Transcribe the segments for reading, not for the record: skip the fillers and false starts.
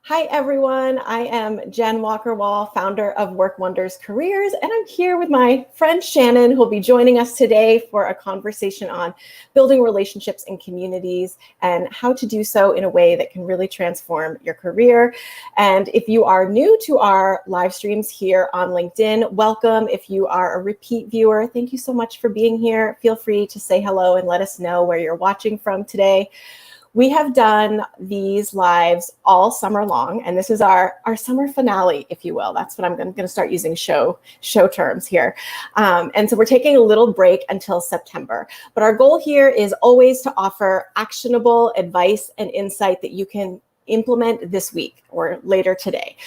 Hi, everyone. I am Jenn Walker-Wall, founder of Work Wonders Careers, and I'm here with my friend Shannon, who will be joining us today for a conversation on building relationships in communities and how to do so in a way that can really transform your career. And if you are new to our live streams here on LinkedIn, welcome. If you are a repeat viewer, thank you so much for being here. Feel free to say hello and let us know where you're watching from today. We have done these lives all summer long, and this is our summer finale, if you will. That's what I'm going to start using show terms here. And so we're taking a little break until September. But our goal here is always to offer actionable advice and insight that you can implement this week or later today.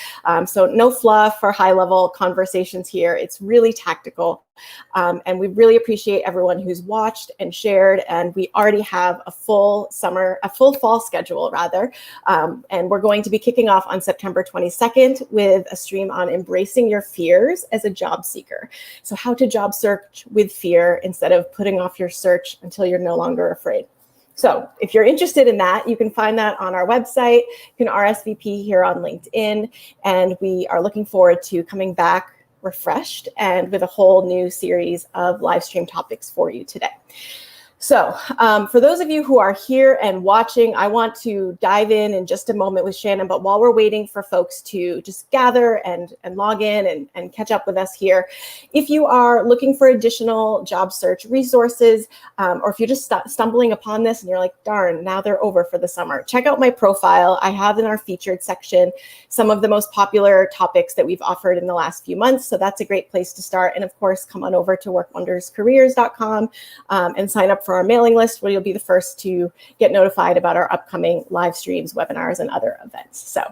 So no fluff or high-level conversations here. It's really tactical. And we really appreciate everyone who's watched and shared. And we already have a full fall schedule rather. And we're going to be kicking off on September 22nd with a stream on embracing your fears as a job seeker. So how to job search with fear instead of putting off your search until you're no longer afraid. So if you're interested in that, you can find that on our website. You can RSVP here on LinkedIn. And we are looking forward to coming back refreshed and with a whole new series of live stream topics for you today. So for those of you who are here and watching, I want to dive in just a moment with Shannon. But while we're waiting for folks to just gather and log in and catch up with us here, if you are looking for additional job search resources, or if you're just stumbling upon this and you're like, darn, now they're over for the summer, check out my profile. I have in our featured section some of the most popular topics that we've offered in the last few months. So that's a great place to start. And of course, come on over to workwonderscareers.com and sign up for our mailing list, where you'll be the first to get notified about our upcoming live streams, webinars, and other events. So,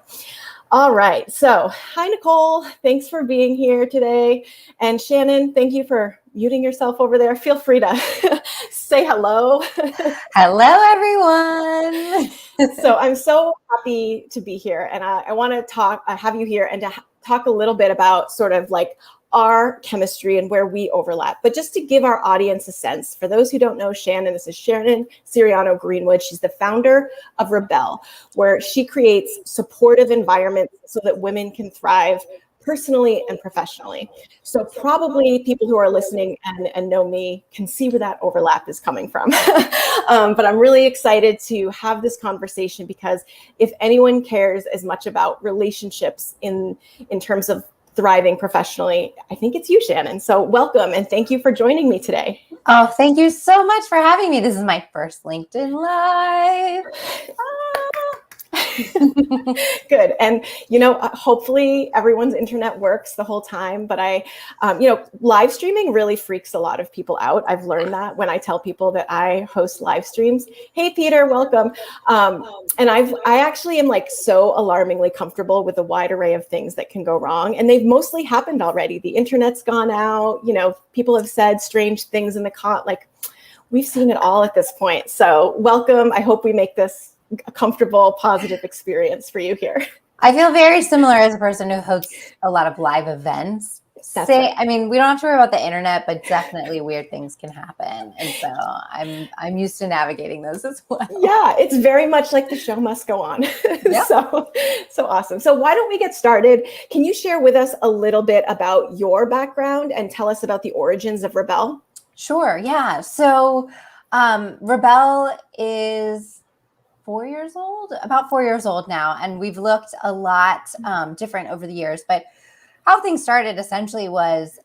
all right. So, hi, Nicole. Thanks for being here today. And Shannon, thank you for muting yourself over there. Feel free to say hello. Hello, everyone. So I'm so happy to be here. And I want to have you here and to talk a little bit about sort of like our chemistry and where we overlap. But just to give our audience a sense, for those who don't know Shannon, this is Shannon Siriano Greenwood. She's the founder of Rebelle, where she creates supportive environments so that women can thrive personally and professionally. So probably people who are listening and know me can see where that overlap is coming from. But I'm really excited to have this conversation because if anyone cares as much about relationships in terms of thriving professionally, I think it's you, Shannon. So welcome and thank you for joining me today. Oh, thank you so much for having me. This is my first LinkedIn Live. Good. And, hopefully everyone's internet works the whole time. But live streaming really freaks a lot of people out. I've learned that when I tell people that I host live streams. Hey, Peter, welcome. And I actually am like so alarmingly comfortable with the wide array of things that can go wrong. And they've mostly happened already. The internet's gone out. People have said strange things in the we've seen it all at this point. So welcome. I hope we make this a comfortable, positive experience for you here. I feel very similar as a person who hosts a lot of live events. Right. I mean, we don't have to worry about the internet, but definitely weird things can happen. And so I'm used to navigating those as well. Yeah, it's very much like the show must go on. Yep. So awesome. So why don't we get started? Can you share with us a little bit about your background and tell us about the origins of Rebelle? Sure. Yeah. So Rebelle is about 4 years old now. And we've looked a lot different over the years. But how things started essentially was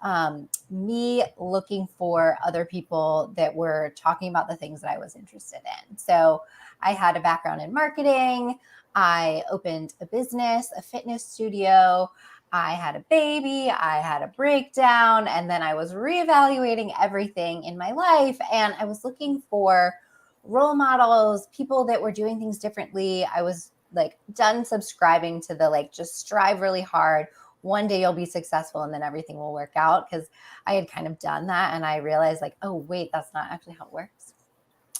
me looking for other people that were talking about the things that I was interested in. So I had a background in marketing. I opened a business, a fitness studio. I had a baby. I had a breakdown. And then I was reevaluating everything in my life. And I was looking for role models, people that were doing things differently. I was like done subscribing to the just strive really hard. One day you'll be successful and then everything will work out, because I had kind of done that. And I realized oh, wait, that's not actually how it works.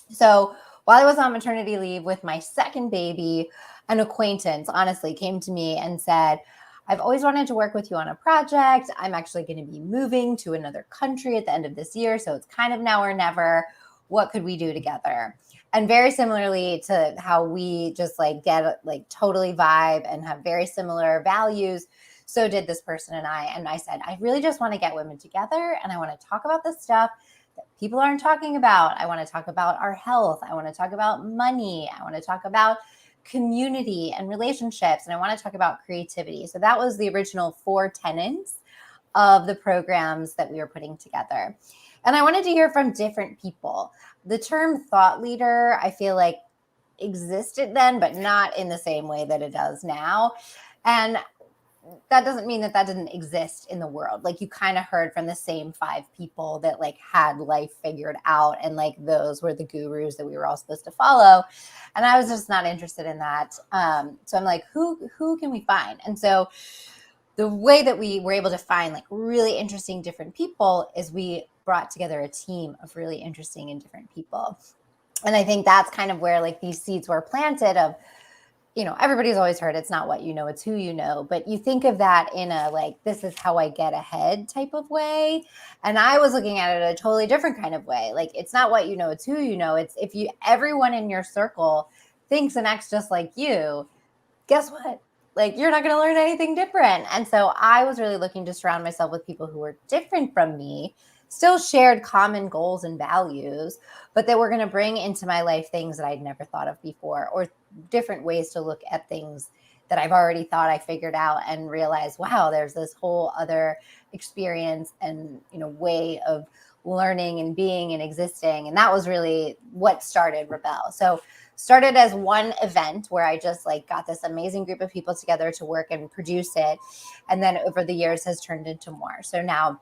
So while I was on maternity leave with my second baby, an acquaintance honestly came to me and said, I've always wanted to work with you on a project. I'm actually going to be moving to another country at the end of this year. So it's kind of now or never. What could we do together? And very similarly to how we just like get like totally vibe and have very similar values, so did this person and I. And I said, I really just want to get women together and I want to talk about this stuff that people aren't talking about. I want to talk about our health. I want to talk about money. I want to talk about community and relationships. And I want to talk about creativity. So that was the original 4 tenets of the programs that we were putting together. And I wanted to hear from different people. The term thought leader, I feel like existed then, but not in the same way that it does now. And that doesn't mean that that didn't exist in the world. Like you kind of heard from the same 5 people that like had life figured out. And like those were the gurus that we were all supposed to follow. And I was just not interested in that. So I'm like, who can we find? And so the way that we were able to find like really interesting different people is we brought together a team of really interesting and different people. And I think that's kind of where like these seeds were planted of, you know, everybody's always heard it's not what you know, it's who you know. But you think of that in a like, this is how I get ahead type of way. And I was looking at it a totally different kind of way. Like, it's not what you know, it's who you know. It's if you, everyone in your circle thinks and acts just like you, guess what? Like, you're not going to learn anything different. And so I was really looking to surround myself with people who were different from me, still shared common goals and values, but that were going to bring into my life things that I'd never thought of before, or different ways to look at things that I've already thought I figured out and realized, wow, there's this whole other experience and, you know, way of learning and being and existing. And that was really what started Rebelle. So started as one event where I just like got this amazing group of people together to work and produce it. And then over the years has turned into more. So now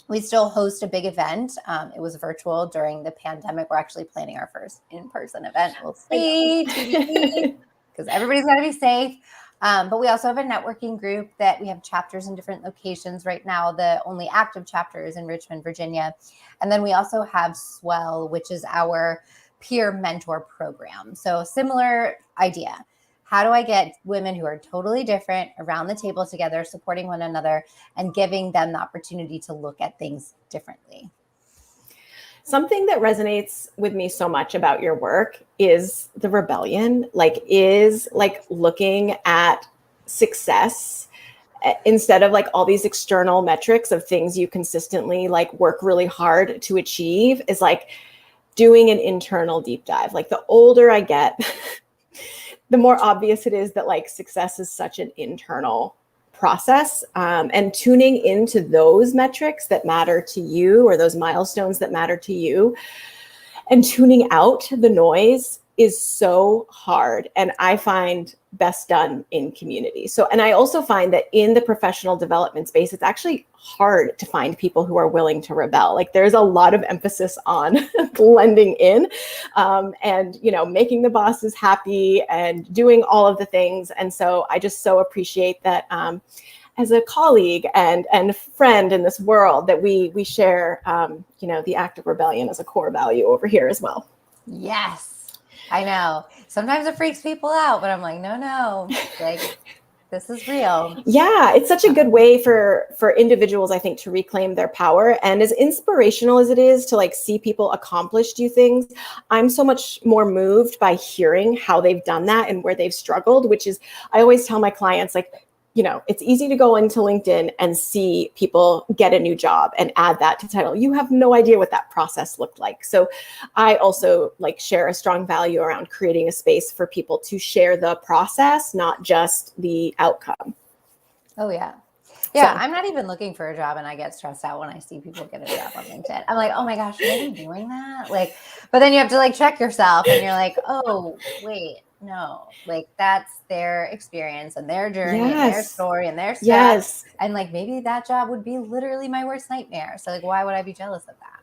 we still host a big event. It was virtual during the pandemic. We're actually planning our first in-person event. We'll see, because everybody's got to be safe. But we also have a networking group that we have chapters in different locations right now. The only active chapter is in Richmond, Virginia. And then we also have Swell, which is our peer mentor program. So similar idea. How do I get women who are totally different around the table together, supporting one another and giving them the opportunity to look at things differently? Something that resonates with me so much about your work is the rebellion, is looking at success instead of like all these external metrics of things you consistently like work really hard to achieve, is like doing an internal deep dive. Like the older I get, the more obvious it is that like success is such an internal process, and tuning into those metrics that matter to you, or those milestones that matter to you, and tuning out the noise is so hard. And I find best done in community. So, and I also find that in the professional development space, it's actually hard to find people who are willing to rebel. Like there's a lot of emphasis on blending in, and, you know, making the bosses happy and doing all of the things. And so I just so appreciate that, as a colleague and friend in this world, that we share, you know, the act of rebellion as a core value over here as well. Yes. I know. Sometimes it freaks people out, but I'm like, no, like this is real. Yeah, it's such a good way for individuals, I think, to reclaim their power. And as inspirational as it is to like see people accomplish new things, I'm so much more moved by hearing how they've done that and where they've struggled, which is, I always tell my clients, like, you know, it's easy to go into LinkedIn and see people get a new job and add that to the title. You have no idea what that process looked like. So I also like share a strong value around creating a space for people to share the process, not just the outcome. Oh, yeah. Yeah, so I'm not even looking for a job and I get stressed out when I see people get a job on LinkedIn. I'm like, oh my gosh, are they doing that? Like, but then you have to like check yourself and you're like, oh, wait, no, like that's their experience and their journey and their story and their stuff. Yes. And like, maybe that job would be literally my worst nightmare. So like, why would I be jealous of that?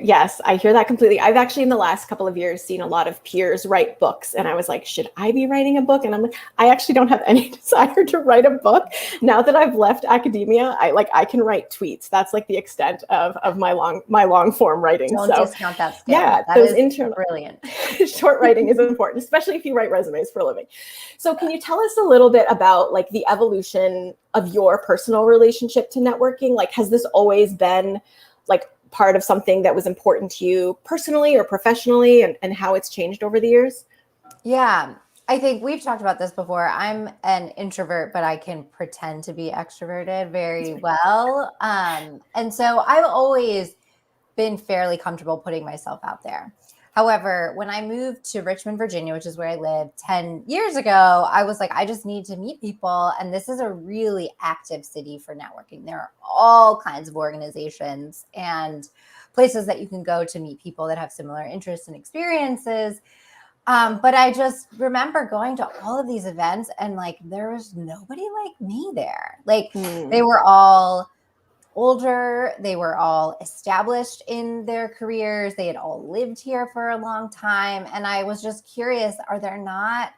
Yes, I hear that completely. I've actually in the last couple of years seen a lot of peers write books, and I was like, should I be writing a book? And I'm like, I actually don't have any desire to write a book. Now that I've left academia, I can write tweets. That's like the extent of my long form writing. Don't discount that skill. Yeah, that those is brilliant. Short writing is important, especially if you write resumes for a living. So can you tell us a little bit about like the evolution of your personal relationship to networking? Like, has this always been like part of something that was important to you personally or professionally, and how it's changed over the years? Yeah, I think we've talked about this before. I'm an introvert, but I can pretend to be extroverted very well. And so I've always been fairly comfortable putting myself out there. However, when I moved to Richmond, Virginia, which is where I lived 10 years ago, I was like, I just need to meet people. And this is a really active city for networking. There are all kinds of organizations and places that you can go to meet people that have similar interests and experiences. But I just remember going to all of these events and like there was nobody like me there. Like they were all older, they were all established in their careers, they had all lived here for a long time. And I was just curious, are there not,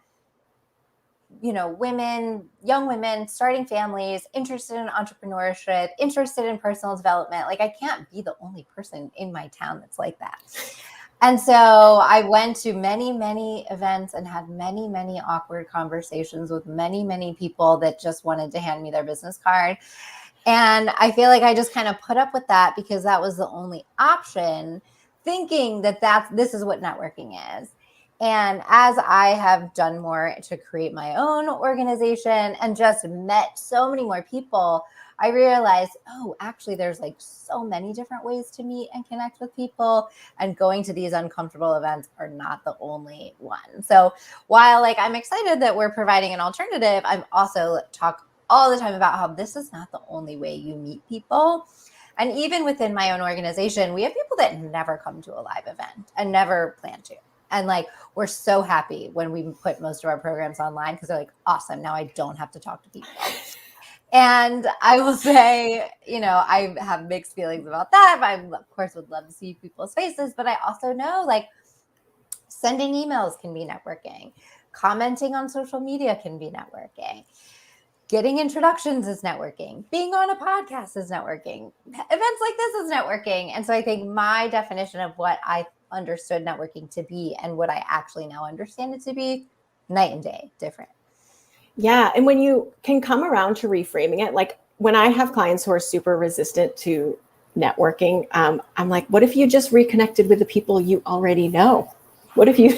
women, young women starting families, interested in entrepreneurship, interested in personal development? Like I can't be the only person in my town that's like that. And so I went to many, many events and had many, many awkward conversations with many, many people that just wanted to hand me their business card. And I feel like I just kind of put up with that because that was the only option, thinking that this is what networking is. And as I have done more to create my own organization and just met so many more people, I realized, oh, actually, there's like so many different ways to meet and connect with people, and going to these uncomfortable events are not the only one. So while like I'm excited that we're providing an alternative, I'm also talk all the time about how this is not the only way you meet people. And even within my own organization, we have people that never come to a live event and never plan to. And like, we're so happy when we put most of our programs online because they're like, awesome, now I don't have to talk to people. And I will say, I have mixed feelings about that. But I, of course, would love to see people's faces. But I also know like sending emails can be networking. Commenting on social media can be networking. Getting introductions is networking. Being on a podcast is networking. Events like this is networking. And so I think my definition of what I understood networking to be and what I actually now understand it to be, night and day different. Yeah. And when you can come around to reframing it, like when I have clients who are super resistant to networking, I'm like, what if you just reconnected with the people you already know? What if you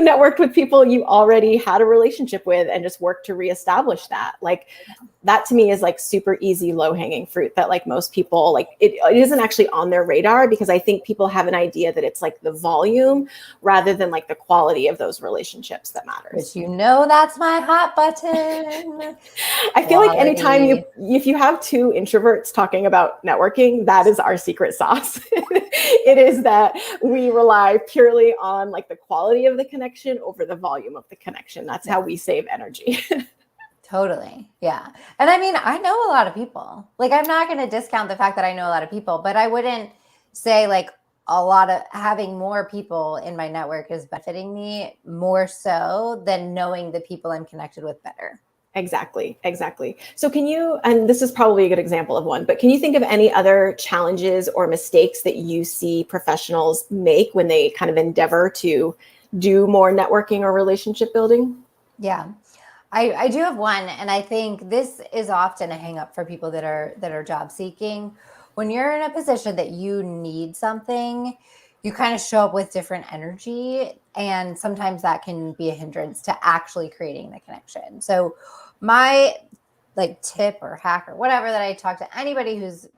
networked with people you already had a relationship with and just worked to reestablish that? Like that to me is like super easy, low hanging fruit that like most people like it isn't actually on their radar, because I think people have an idea that it's like the volume rather than like the quality of those relationships that matters. But that's my hot button. I feel like anytime if you have two introverts talking about networking, that is our secret sauce. It is that we rely purely on like the quality of the connection over the volume of the connection. That's how we save energy. Totally. Yeah. And I mean, I know a lot of people. Like, I'm not going to discount the fact that I know a lot of people, but I wouldn't say like a lot of having more people in my network is benefiting me more so than knowing the people I'm connected with better. Exactly. So can you, and this is probably a good example of one, but can you think of any other challenges or mistakes that you see professionals make when they kind of endeavor to do more networking or relationship building? Yeah. I do have one, and I think this is often a hang up for people that are job seeking. When you're in a position that you need something, you kind of show up with different energy, and sometimes that can be a hindrance to actually creating the connection. So my like tip or hack or whatever that I talk to anybody who's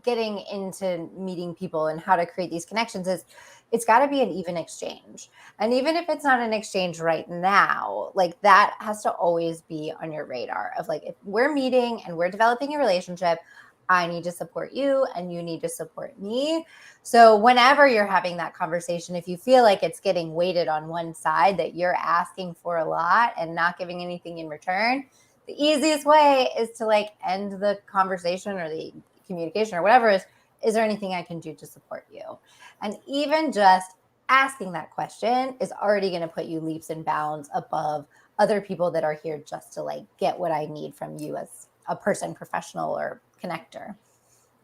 getting into meeting people and how to create these connections is it's got to be an even exchange. And even if it's not an exchange right now, like that has to always be on your radar of like, if we're meeting and we're developing a relationship, I need to support you and you need to support me. So whenever you're having that conversation, if you feel like it's getting weighted on one side, that you're asking for a lot and not giving anything in return, the easiest way is to like end the conversation or the communication or whatever is there anything I can do to support you? And even just asking that question is already going to put you leaps and bounds above other people that are here just to like get what I need from you as a person, professional, or connector.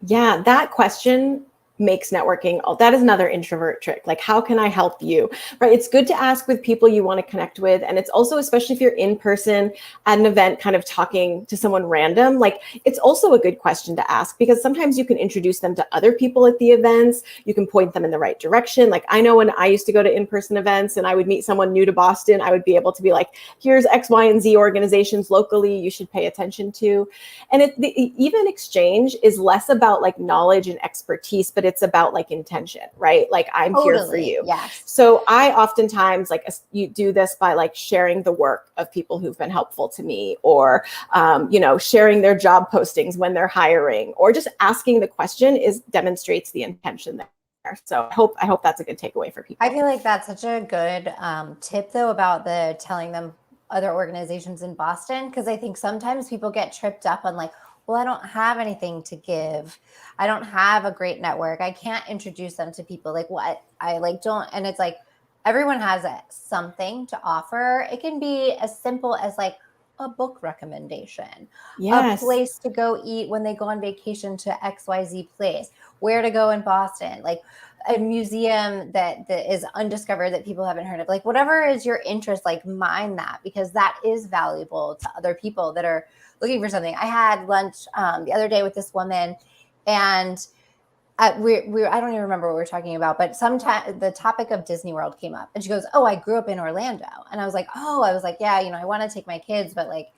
Yeah, that question makes networking, oh, that is another introvert trick. Like, how can I help you? Right? It's good to ask with people you want to connect with. And it's also, especially if you're in person at an event, kind of talking to someone random, like it's also a good question to ask, because sometimes you can introduce them to other people at the events. You can point them in the right direction. Like, I know when I used to go to in-person events and I would meet someone new to Boston, I would be able to be like, here's X, Y, and Z organizations locally you should pay attention to. And the even exchange is less about like knowledge and expertise, but it's about like intention, right? Like, I'm here for you. Yes. So I oftentimes like you do this by like sharing the work of people who've been helpful to me, or sharing their job postings when they're hiring, or just asking the question demonstrates the intention there. So I hope that's a good takeaway for people. I feel like that's such a good tip though, about the telling them other organizations in Boston, because I think sometimes people get tripped up on like, well, I don't have anything to give. I don't have a great network. I can't introduce them to people. Like, what? I like don't. And it's like, everyone has something to offer. It can be as simple as like a book recommendation, Yes. a place to go eat when they go on vacation to XYZ place, where to go in Boston, like a museum that is undiscovered that people haven't heard of, like whatever is your interest, like mine that, because that is valuable to other people that are looking for something. I had lunch the other day with this woman, and I don't even remember what we were talking about, but sometimes the topic of Disney World came up, and she goes, "Oh, I grew up in Orlando." And I was like, yeah, I want to take my kids, but like,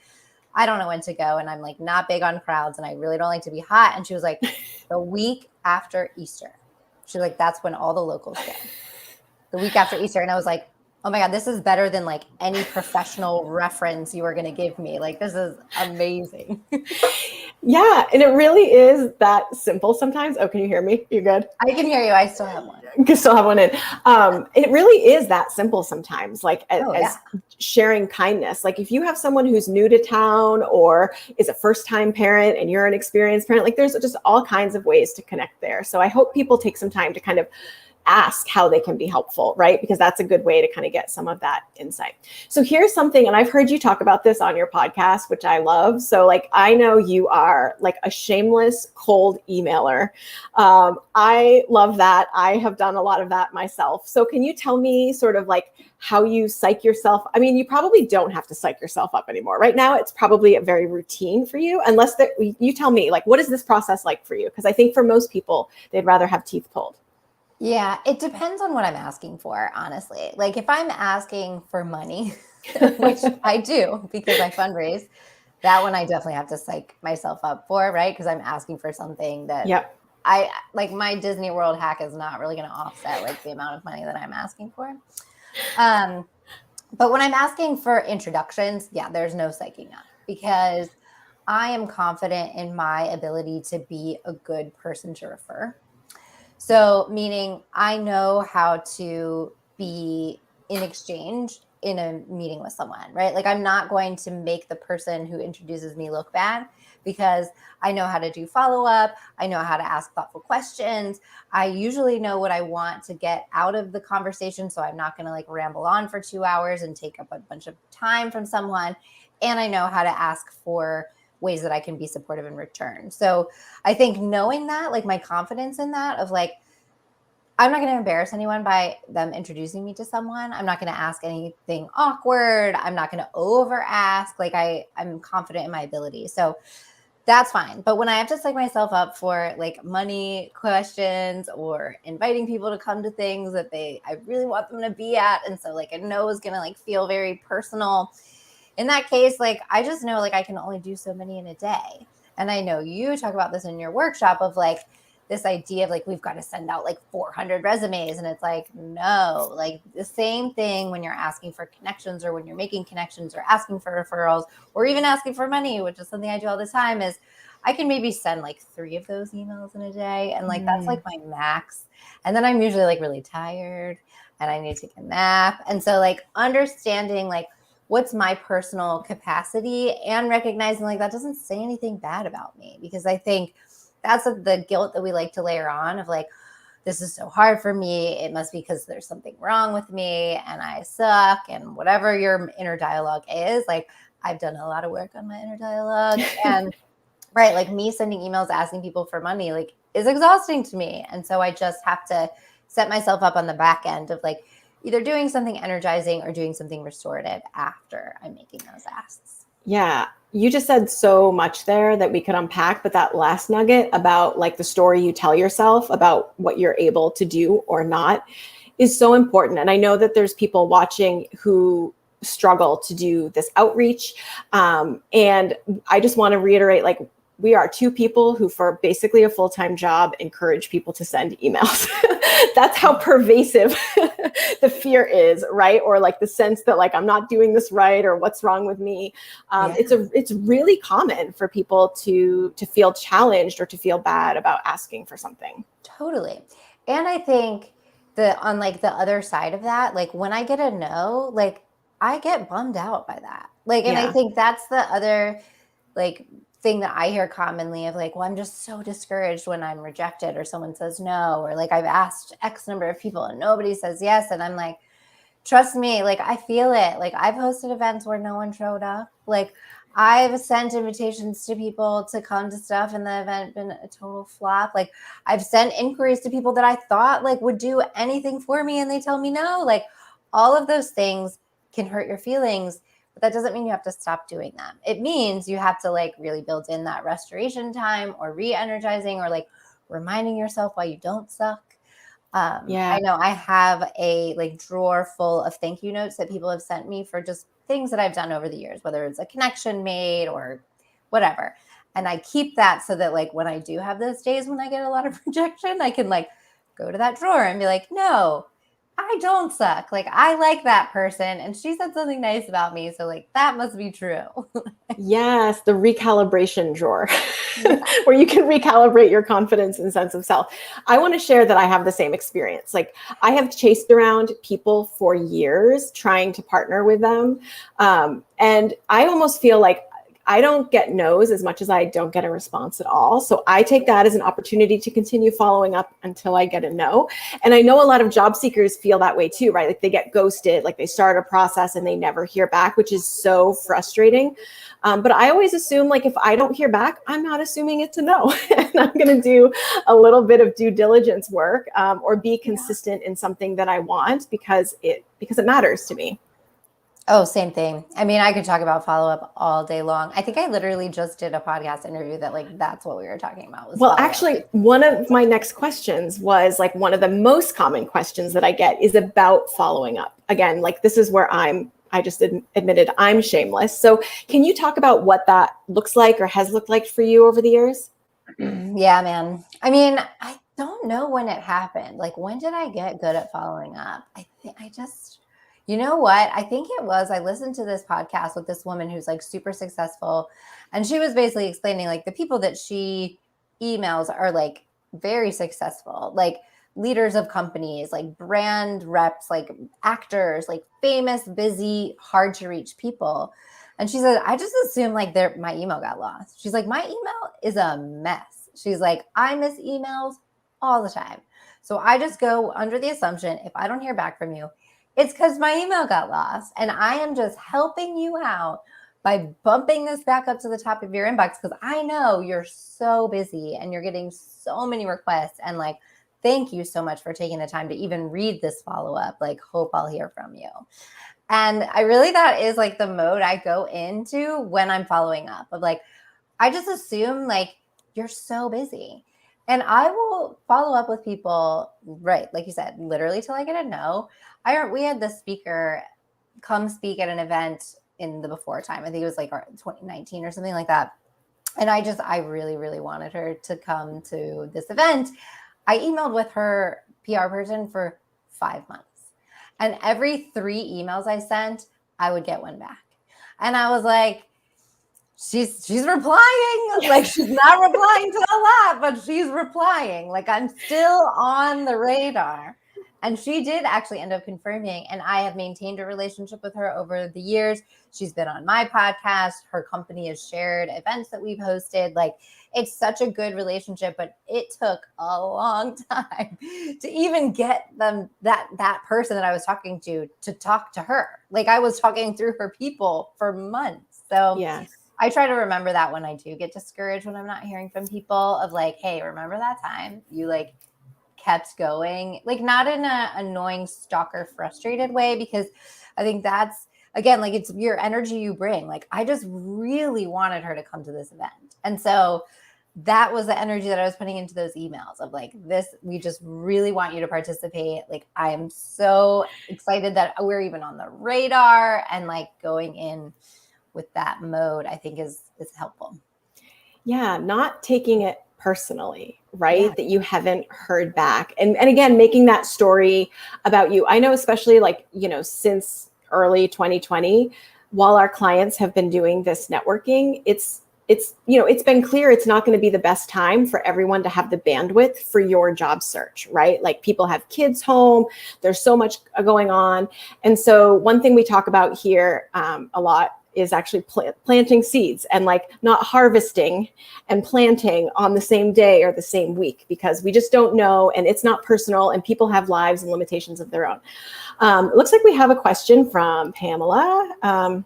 I don't know when to go. And I'm like, not big on crowds, and I really don't like to be hot. And she was like, the week after Easter. She's like, that's when all the locals go. The week after Easter. And I was like, oh my God, this is better than like any professional reference you were going to give me. Like, this is amazing. Yeah. And it really is that simple sometimes. Oh, can you hear me? You good? I can hear you. I still have one. You still have one in. It really is that simple sometimes, like as sharing kindness. Like, if you have someone who's new to town or is a first-time parent and you're an experienced parent, like there's just all kinds of ways to connect there. So I hope people take some time to kind of ask how they can be helpful, right? Because that's a good way to kind of get some of that insight. So here's something, and I've heard you talk about this on your podcast, which I love. So like, I know you are like a shameless cold emailer. I love that. I have done a lot of that myself. So can you tell me sort of like how you psych yourself? I mean, you probably don't have to psych yourself up anymore. Right now, it's probably a very routine for you, unless you tell me, like, what is this process like for you? Because I think for most people, they'd rather have teeth pulled. Yeah, it depends on what I'm asking for, honestly. Like, if I'm asking for money, which I do because I fundraise, that one I definitely have to psych myself up for, right? Because I'm asking for something that I like. My Disney World hack is not really going to offset like the amount of money that I'm asking for. But when I'm asking for introductions, yeah, there's no psyching up, because I am confident in my ability to be a good person to refer. So meaning I know how to be in exchange in a meeting with someone, right? Like, I'm not going to make the person who introduces me look bad, because I know how to do follow-up. I know how to ask thoughtful questions. I usually know what I want to get out of the conversation. So I'm not going to like ramble on for 2 hours and take up a bunch of time from someone. And I know how to ask for ways that I can be supportive in return. So I think knowing that, like my confidence in that of like, I'm not going to embarrass anyone by them introducing me to someone. I'm not going to ask anything awkward. I'm not going to over ask. Like I'm confident in my ability. So that's fine. But when I have to psych myself up for like money questions or inviting people to come to things that I really want them to be at, and so like I know is going to like feel very personal, in that case, like I just know like I can only do so many in a day. And I know you talk about this in your workshop of like this idea of like, we've got to send out like 400 resumes. And it's like, no, like the same thing when you're asking for connections, or when you're making connections, or asking for referrals, or even asking for money, which is something I do all the time, is I can maybe send like 3 of those emails in a day. And like, that's like my max. And then I'm usually like really tired and I need to take a nap. And so like understanding like, what's my personal capacity, and recognizing like that doesn't say anything bad about me, because I think that's the guilt that we like to layer on of like, this is so hard for me. It must be because there's something wrong with me and I suck, and whatever your inner dialogue is. Like, I've done a lot of work on my inner dialogue, and right, like me sending emails asking people for money, like is exhausting to me. And so I just have to set myself up on the back end of like either doing something energizing or doing something restorative after I'm making those asks. Yeah. You just said so much there that we could unpack, but that last nugget about like the story you tell yourself about what you're able to do or not is so important. And I know that there's people watching who struggle to do this outreach. And I just want to reiterate, like, we are two people who, for basically a full-time job, encourage people to send emails. That's how pervasive the fear is, right? Or like the sense that like, I'm not doing this right, or what's wrong with me. It's really common for people to feel challenged or to feel bad about asking for something. Totally. And I think that on like the other side of that, like when I get a no, like I get bummed out by that. Like, and I think that's the other like thing that I hear commonly of like, well, I'm just so discouraged when I'm rejected or someone says no, or like I've asked X number of people and nobody says yes. And I'm like, trust me, like I feel it. Like I've hosted events where no one showed up. Like I've sent invitations to people to come to stuff and the event been a total flop. Like I've sent inquiries to people that I thought like would do anything for me and they tell me no. Like all of those things can hurt your feelings. But that doesn't mean you have to stop doing them. It means you have to like really build in that restoration time or re-energizing or like reminding yourself why you don't suck. I know I have a like drawer full of thank you notes that people have sent me for just things that I've done over the years, whether it's a connection made or whatever. And I keep that so that like when I do have those days when I get a lot of rejection, I can like go to that drawer and be like, no, I don't suck. Like I like that person and she said something nice about me. So like that must be true. Yes, the recalibration drawer where you can recalibrate your confidence and sense of self. I want to share that I have the same experience. Like I have chased around people for years trying to partner with them. And I almost feel like I don't get no's as much as I don't get a response at all. So I take that as an opportunity to continue following up until I get a no. And I know a lot of job seekers feel that way too, right? Like they get ghosted, like they start a process and they never hear back, which is so frustrating. But I always assume like if I don't hear back, I'm not assuming it's a no. And I'm going to do a little bit of due diligence work or be consistent in something that I want because it matters to me. Oh, same thing. I mean, I could talk about follow-up all day long. I think I literally just did a podcast interview that like, that's what we were talking about. Well, actually, one of my next questions was like one of the most common questions that I get is about following up. Again, like this is where I just admitted I'm shameless. So can you talk about what that looks like or has looked like for you over the years? Yeah, man. I mean, I don't know when it happened. Like, when did I get good at following up? You know what? I think it was, I listened to this podcast with this woman who's like super successful. And she was basically explaining like the people that she emails are like very successful, like leaders of companies, like brand reps, like actors, like famous, busy, hard to reach people. And she said, I just assumed like my email got lost. She's like, my email is a mess. She's like, I miss emails all the time. So I just go under the assumption, if I don't hear back from you, it's because my email got lost. And I am just helping you out by bumping this back up to the top of your inbox because I know you're so busy and you're getting so many requests. And like, thank you so much for taking the time to even read this follow-up. Like, hope I'll hear from you. And I really, that is like the mode I go into when I'm following up of like, I just assume like you're so busy. And I will follow up with people, right? Like you said, literally till I get a no. We had the speaker come speak at an event in the before time. I think it was like 2019 or something like that. And I really, really wanted her to come to this event. I emailed with her PR person for 5 months. And every 3 emails I sent, I would get one back. And I was like, she's replying. Like she's not replying to a lot, but she's replying. Like I'm still on the radar. And she did actually end up confirming. And I have maintained a relationship with her over the years. She's been on my podcast. Her company has shared events that we've hosted. Like it's such a good relationship, but it took a long time to even get them that person that I was talking to talk to her. Like I was talking through her people for months. So yes. I try to remember that when I do get discouraged, when I'm not hearing from people, of like, hey, remember that time you like kept going, like not in a annoying stalker frustrated way, because I think that's, again, like it's your energy you bring. Like I just really wanted her to come to this event. And so that was the energy that I was putting into those emails of like, this, we just really want you to participate. Like, I'm so excited that we're even on the radar, and like going in with that mode, I think is helpful. Yeah. Not taking it personally, right? Yeah. That you haven't heard back. And again, making that story about you. I know, especially like, you know, since early 2020, while our clients have been doing this networking, it's, you know, it's been clear it's not going to be the best time for everyone to have the bandwidth for your job search, right? Like people have kids home, there's so much going on. And so one thing we talk about here a lot is actually planting seeds, and like not harvesting and planting on the same day or the same week, because we just don't know, and it's not personal, and people have lives and limitations of their own. It looks like we have a question from Pamela.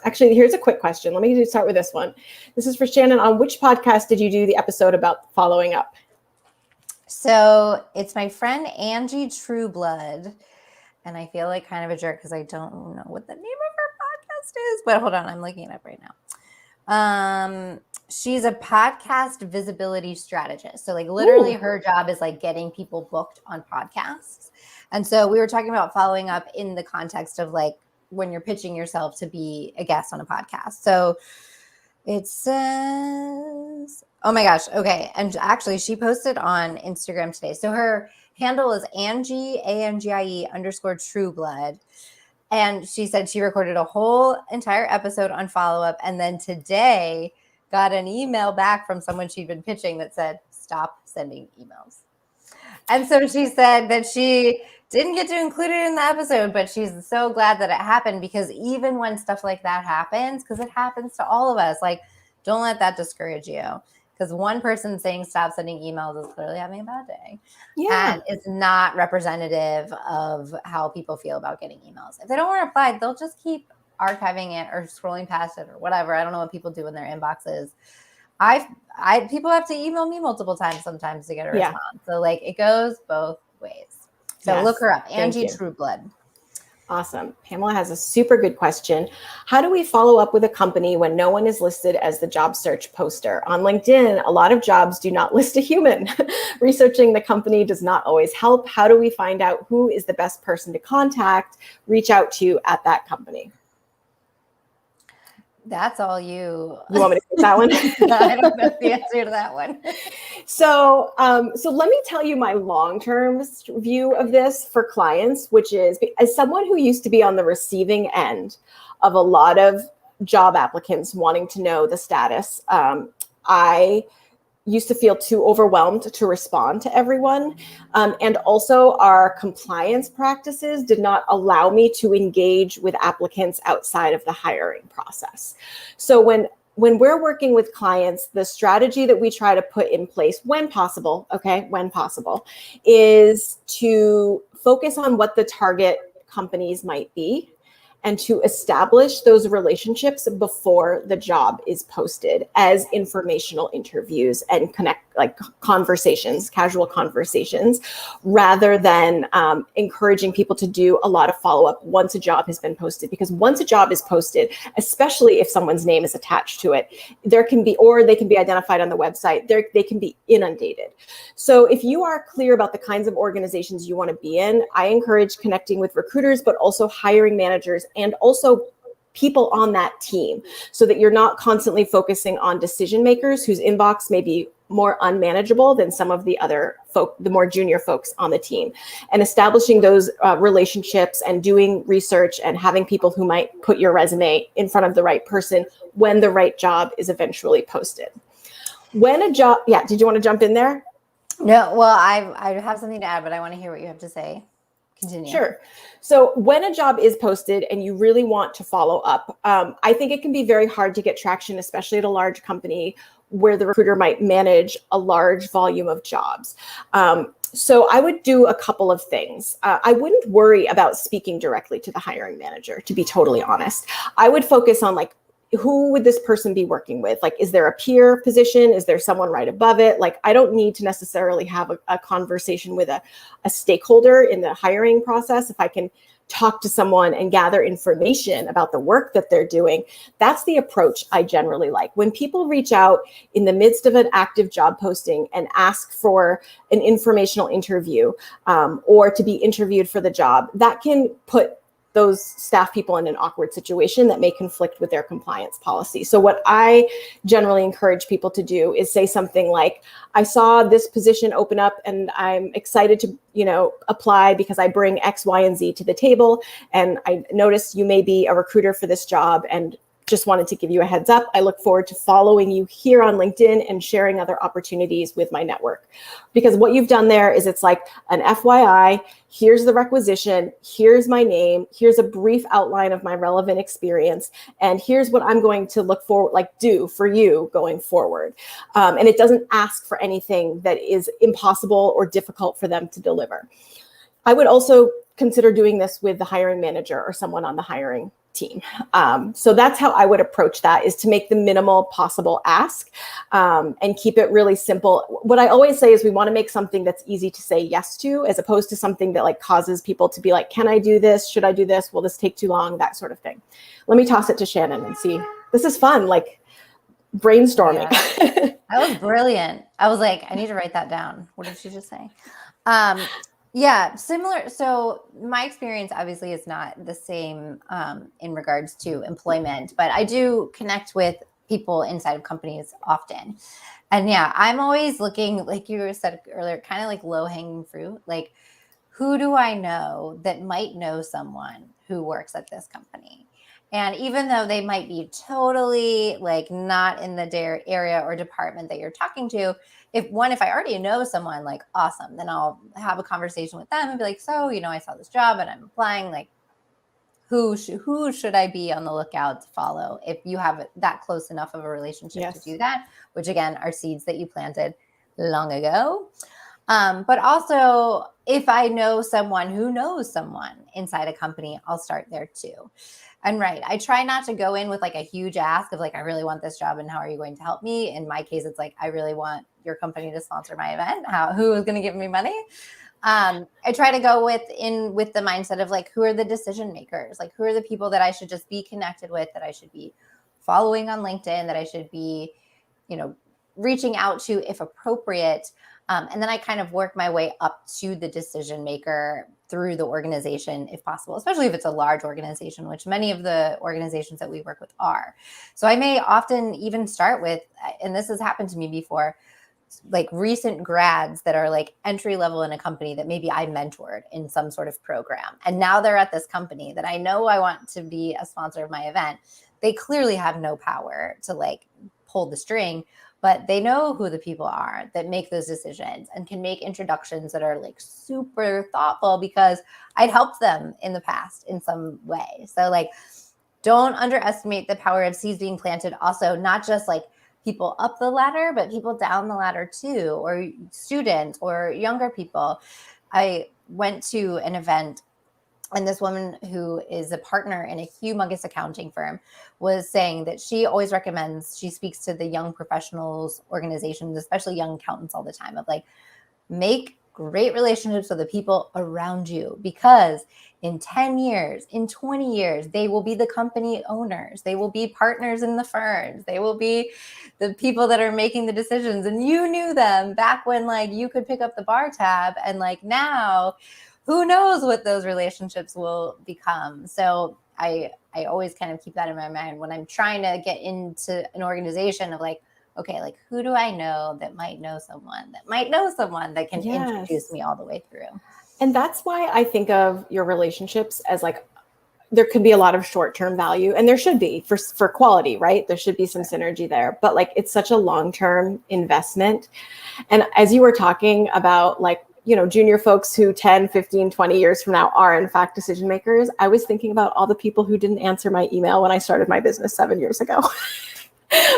Actually, here's a quick question. Let me start with this one. This is for Shannon. On which podcast did you do the episode about following up? So it's my friend Angie Trueblood. And I feel like kind of a jerk because I don't know what the name of her podcast is. But hold on, I'm looking it up right now. She's a podcast visibility strategist. So like literally her job is like getting people booked on podcasts. And so we were talking about following up in the context of like, when you're pitching yourself to be a guest on a podcast. So it says, oh my gosh. Okay. And actually she posted on Instagram today. So her handle is Angie, ANGIE _Trueblood. And she said she recorded a whole entire episode on follow-up. And then today got an email back from someone she'd been pitching that said, stop sending emails. And so she said that she didn't get to include it in the episode, but she's so glad that it happened, because even when stuff like that happens, because it happens to all of us, like don't let that discourage you, because one person saying stop sending emails is clearly having a bad day. Yeah. And it's not representative of how people feel about getting emails. If they don't want to reply, they'll just keep archiving it or scrolling past it or whatever. I don't know what people do in their inboxes. People have to email me multiple times sometimes to get a response. So like it goes both ways. So look her up, Angie Trueblood. Awesome. Pamela has a super good question. How do we follow up with a company when no one is listed as the job search poster? On LinkedIn, a lot of jobs do not list a human. Researching the company does not always help. How do we find out who is the best person to contact, reach out to at that company? That's all you. You want me to take that one? I don't know the answer to that one. So let me tell you my long-term view of this for clients, which is, as someone who used to be on the receiving end of a lot of job applicants wanting to know the status, I used to feel too overwhelmed to respond to everyone. And also our compliance practices did not allow me to engage with applicants outside of the hiring process. So when we're working with clients, the strategy that we try to put in place when possible, is to focus on what the target companies might be, and to establish those relationships before the job is posted as informational interviews and conversations, casual conversations, rather than encouraging people to do a lot of follow-up once a job has been posted. Because once a job is posted, especially if someone's name is attached to it, they can be identified on the website, they can be inundated. So if you are clear about the kinds of organizations you want to be in, I encourage connecting with recruiters, but also hiring managers and also people on that team, so that you're not constantly focusing on decision makers whose inbox may be more unmanageable than some of the other the more junior folks on the team, and establishing those relationships and doing research and having people who might put your resume in front of the right person when the right job is eventually posted. When a job, did you want to jump in there? No, well, I have something to add, but I want to hear what you have to say. Continue. Sure. So when a job is posted and you really want to follow up, I think it can be very hard to get traction, especially at a large company where the recruiter might manage a large volume of jobs. So I would do a couple of things. I wouldn't worry about speaking directly to the hiring manager, to be totally honest. I would focus on who would this person be working with? Like, is there a peer position? Is there someone right above it? Like, I don't need to necessarily have a conversation with a stakeholder in the hiring process. If I can talk to someone and gather information about the work that they're doing, that's the approach I generally like. When people reach out in the midst of an active job posting and ask for an informational interview or to be interviewed for the job, that can put those staff people in an awkward situation that may conflict with their compliance policy. So what I generally encourage people to do is say something like, I saw this position open up and I'm excited to, apply because I bring X, Y, and Z to the table. And I noticed you may be a recruiter for this job and just wanted to give you a heads up. I look forward to following you here on LinkedIn and sharing other opportunities with my network. Because what you've done there is it's like an FYI, here's the requisition, here's my name, here's a brief outline of my relevant experience, and here's what I'm going to look for, do for you going forward. And it doesn't ask for anything that is impossible or difficult for them to deliver. I would also consider doing this with the hiring manager or someone on the hiring team. So that's how I would approach that, is to make the minimal possible ask and keep it really simple. What I always say is we want to make something that's easy to say yes to, as opposed to something that causes people to be like, can I do this? Should I do this? Will this take too long? That sort of thing. Let me toss it to Shannon and see. This is fun, brainstorming. Yeah. That was brilliant. I was like, I need to write that down. What did she just say? Yeah, similar. So my experience obviously is not the same in regards to employment, but I do connect with people inside of companies often. And yeah, I'm always looking, like you said earlier, kind of like low hanging fruit. Like, who do I know that might know someone who works at this company? And even though they might be totally not in the area or department that you're talking to, if I already know someone, awesome, then I'll have a conversation with them and be like, so, I saw this job and I'm applying, who should I be on the lookout to follow if you have that close enough of a relationship to do that, which again are seeds that you planted long ago. But also, if I know someone who knows someone inside a company, I'll start there too. And right, I try not to go in with a huge ask of I really want this job and how are you going to help me? In my case, it's I really want your company to sponsor my event. Who is going to give me money? I try to go with the mindset of who are the decision makers? Who are the people that I should just be connected with, that I should be following on LinkedIn, that I should be, reaching out to if appropriate. And then I kind of work my way up to the decision maker through the organization, if possible, especially if it's a large organization, which many of the organizations that we work with are. So I may often even start with, and this has happened to me before, recent grads that are entry level in a company that maybe I mentored in some sort of program. And now they're at this company that I know I want to be a sponsor of my event. They clearly have no power to pull the string, but they know who the people are that make those decisions and can make introductions that are super thoughtful because I'd helped them in the past in some way. So don't underestimate the power of seeds being planted. Also, not just people up the ladder, but people down the ladder too, or students or younger people. I went to an event and this woman who is a partner in a humongous accounting firm was saying that she always recommends, she speaks to the young professionals organizations, especially young accountants all the time, of make great relationships with the people around you, because in 10 years, in 20 years, they will be the company owners. They will be partners in the firms. They will be the people that are making the decisions. And you knew them back when you could pick up the bar tab, and now who knows what those relationships will become. So I always kind of keep that in my mind when I'm trying to get into an organization of okay, who do I know that might know someone that can introduce me all the way through. And that's why I think of your relationships as there could be a lot of short-term value, and there should be for quality, right? There should be some synergy there, but it's such a long-term investment. And as you were talking about junior folks who 10, 15, 20 years from now are in fact decision makers, I was thinking about all the people who didn't answer my email when I started my business 7 years ago.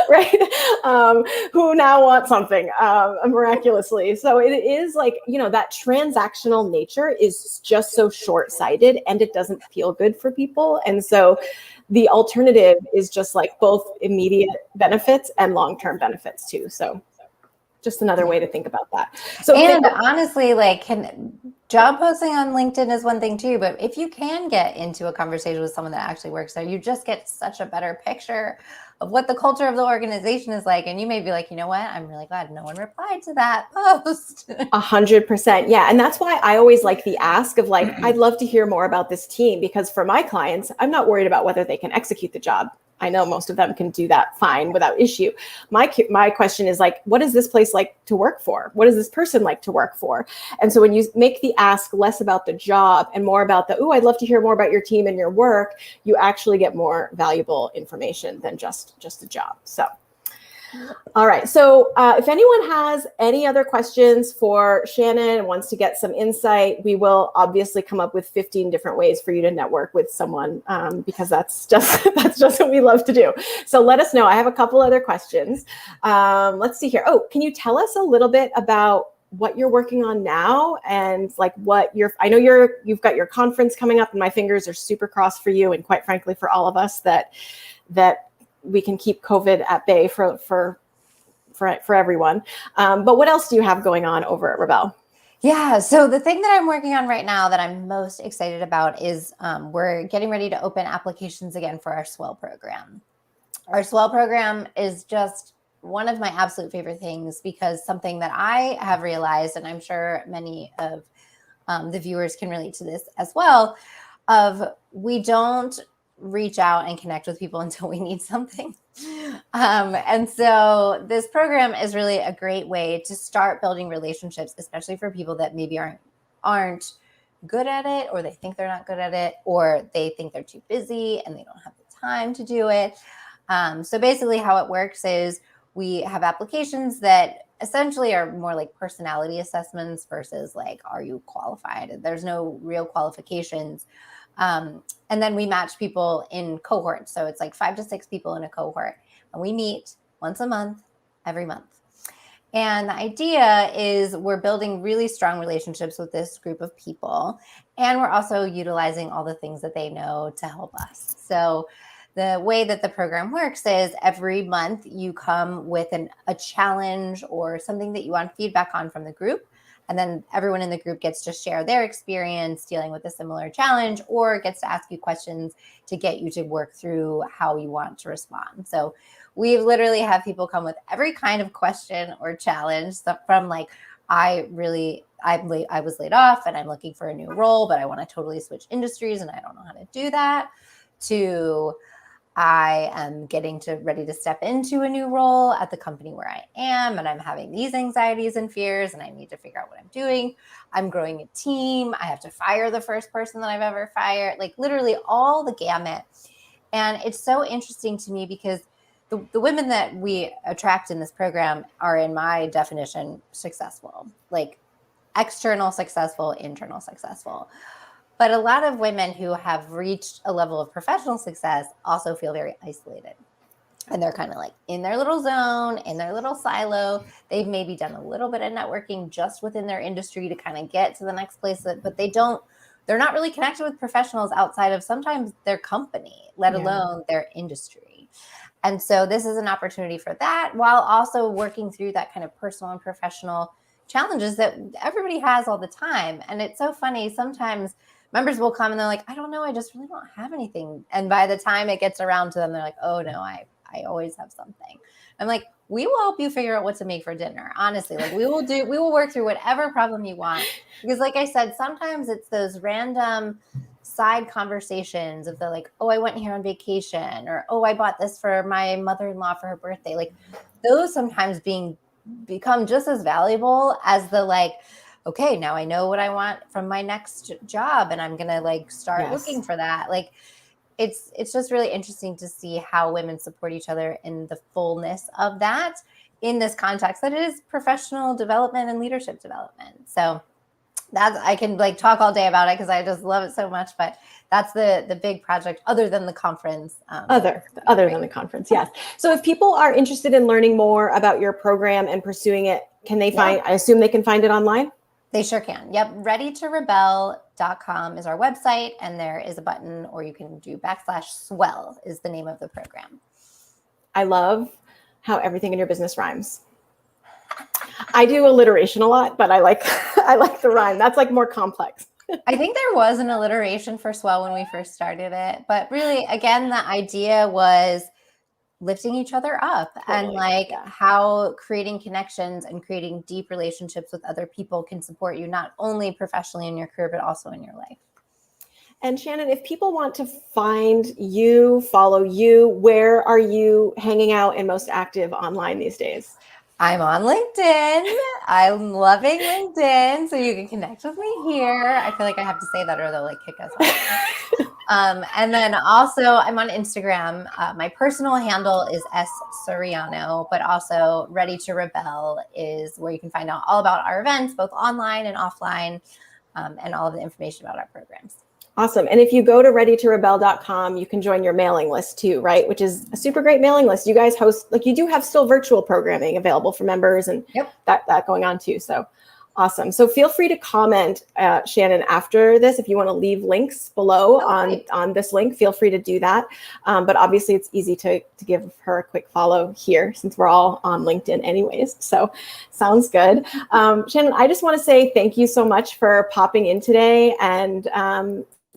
right? Who now want something miraculously. So it is like, that transactional nature is just so short-sighted and it doesn't feel good for people. And so the alternative is just like both immediate benefits and long-term benefits too. So just another way to think about that. So, and honestly, like, job posting on LinkedIn is one thing too, but if you can get into a conversation with someone that actually works there, you just get such a better picture of what the culture of the organization is like. And you may be like, you know what? I'm really glad no one replied to that post. 100%. Yeah. And that's why I always like the ask of like, I'd love to hear more about this team, because for my clients, I'm not worried about whether they can execute the job. I know most of them can do that fine without issue. My question is like, what is this place like to work for? What is this person like to work for? And so when you make the ask less about the job and more about the, I'd love to hear more about your team and your work, you actually get more valuable information than just a job. So, all right. So if anyone has any other questions for Shannon and wants to get some insight, we will obviously come up with 15 different ways for you to network with someone, because that's just what we love to do. So let us know. I have a couple other questions. Let's see here. Can you tell us a little bit about what you're working on now and like I know you've got your conference coming up, and my fingers are super crossed for you, and quite frankly for all of us that we can keep COVID at bay for everyone. But what else do you have going on over at Rebelle? Yeah, so the thing that I'm working on right now that I'm most excited about is we're getting ready to open applications again for our Swell program. Our Swell program is just one of my absolute favorite things, because something that I have realized, and I'm sure many of the viewers can relate to this as well, we don't reach out and connect with people until we need something. And so this program is really a great way to start building relationships, especially for people that maybe aren't good at it, or they think they're not good at it, or they think they're too busy and they don't have the time to do it. So basically how it works is we have applications that essentially are more like personality assessments versus like, are you qualified? There's no real qualifications. And then we match people in cohorts. So it's like 5 to 6 people in a cohort, and we meet once a month, every month. And the idea is we're building really strong relationships with this group of people. And we're also utilizing all the things that they know to help us. So the way that the program works is every month you come with a challenge or something that you want feedback on from the group. And then everyone in the group gets to share their experience dealing with a similar challenge, or gets to ask you questions to get you to work through how you want to respond. So we literally have people come with every kind of question or challenge, from like, I was laid off and I'm looking for a new role, but I want to totally switch industries and I don't know how to do that, to I am getting ready to step into a new role at the company where I am, and I'm having these anxieties and fears, and I need to figure out what I'm doing. I'm growing a team. I have to fire the first person that I've ever fired, like literally all the gamut. And it's so interesting to me because the women that we attract in this program are, in my definition, successful, like external successful, internal successful. But a lot of women who have reached a level of professional success also feel very isolated. And they're kind of like in their little zone, in their little silo. They've maybe done a little bit of networking just within their industry to kind of get to the next place, but they're not really connected with professionals outside of sometimes their company, let alone their industry. And so this is an opportunity for that, while also working through that kind of personal and professional challenges that everybody has all the time. And it's so funny. Sometimes members will come and they're like, I don't know, I just really don't have anything. And by the time it gets around to them, they're like, oh no, I always have something. I'm like, we will help you figure out what to make for dinner. Honestly, like we will work through whatever problem you want. Because like I said, sometimes it's those random side conversations of the like, oh, I went here on vacation, or, oh, I bought this for my mother-in-law for her birthday. Like those sometimes become just as valuable as the like, okay, now I know what I want from my next job, and I'm going to like start looking for that. Like it's just really interesting to see how women support each other in the fullness of that in this context that it is professional development and leadership development. So I can like talk all day about it because I just love it so much. But that's the big project other than the conference. Other than the conference, yes. So if people are interested in learning more about your program and pursuing it, can they find, I assume they can find it online? They sure can. Yep. readytorebel.com is our website. And there is a button, or you can do /swell is the name of the program. I love how everything in your business rhymes. I do alliteration a lot, but I like the rhyme. That's like more complex. I think there was an alliteration for swell when we first started it, but really, again, the idea was lifting each other up and like how creating connections and creating deep relationships with other people can support you, not only professionally in your career, but also in your life. And Shannon, if people want to find you, follow you, where are you hanging out and most active online these days? I'm on LinkedIn. I'm loving LinkedIn. So you can connect with me here. I feel like I have to say that or they'll like kick us off. And then also I'm on Instagram. My personal handle is S Siriano, but also Ready to Rebelle is where you can find out all about our events, both online and offline, and all of the information about our programs. Awesome. And if you go to readytorebel.com, you can join your mailing list too, right? Which is a super great mailing list. You guys host, like you do have still virtual programming available for members and that going on too. So awesome. So feel free to comment, Shannon, after this. If you want to leave links below on this link, feel free to do that. But obviously it's easy to give her a quick follow here since we're all on LinkedIn anyways. So sounds good. Shannon, I just want to say thank you so much for popping in today and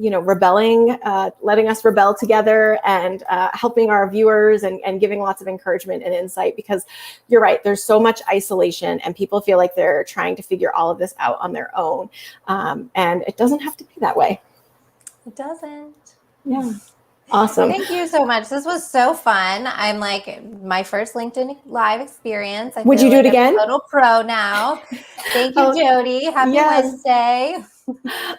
rebelling, letting us rebel together and helping our viewers and giving lots of encouragement and insight, because you're right, there's so much isolation and people feel like they're trying to figure all of this out on their own. And it doesn't have to be that way. It doesn't. Yeah. Awesome. Thank you so much. This was so fun. I'm like my first LinkedIn Live experience. Would you do it again? I'm a total pro now. Thank you, Jody. Happy Wednesday.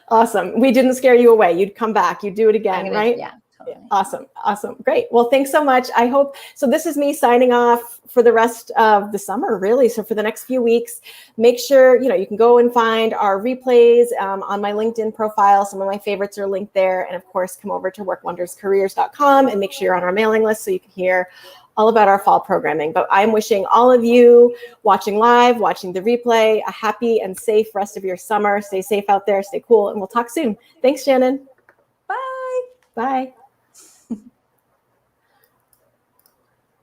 Awesome. We didn't scare you away. You'd come back. You'd do it again, right? Yeah. Totally. Awesome. Awesome. Great. Well, thanks so much. I hope, so this is me signing off for the rest of the summer, really. So for the next few weeks, make sure, you can go and find our replays on my LinkedIn profile. Some of my favorites are linked there. And of course, come over to workwonderscareers.com and make sure you're on our mailing list so you can hear all about our fall programming. But I'm wishing all of you watching live, watching the replay, a happy and safe rest of your summer. Stay safe out there, stay cool, and we'll talk soon. Thanks, Shannon. Bye. Bye.